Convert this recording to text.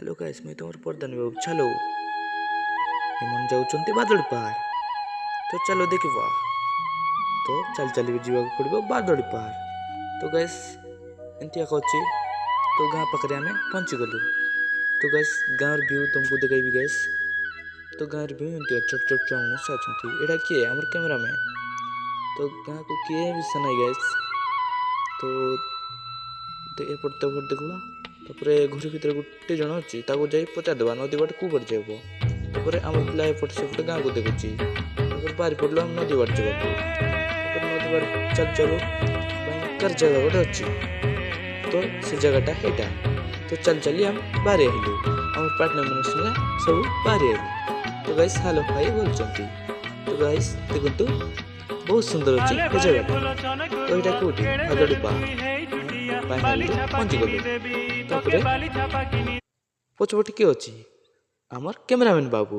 Hello guys मैं तुमर प्रधान बाबू चलो एमन जाउछन्ति बादल पार तो चलो देखिबा तो चल चल जीवा पड़ो बादल पार तो गाइस एंतिया कहछि तो गाँ पाखे आम पहुँची गलु तो गाइस गाँव व्यू तुमको देखाइबी गाइस तो गाँव व्यू एंतिया छोट छोट छुआ मैंने साजंती एटा किए आमर कैमरामैन तो गाँ को किए भी सनाई गाइस तो एपट तपट देखा तापर घर भर गोटे जन अच्छी जाई पचारदेवा नदी बाट कौ बाट जाब तापर आम पिला एपट सेपट गाँव को देखुची बाहरी पड़ल नदी बाट जावाक नदी बाट चल चलो भयंकर जगह गोटे अच्छी तो से जगहटा हेटा तो चल चली आम बाहरी आलु आम पार्टनर मैंने सुना सब बाहरी आलु तो गाइस हालो भाई बोलते तो गाइस देखु बहुत सुंदर अच्छी ये जगह तो यहाँ कौटी आगड़पा पहुँची गलु पछपटे किए अच्छी आमर कैमरामैन बाबू।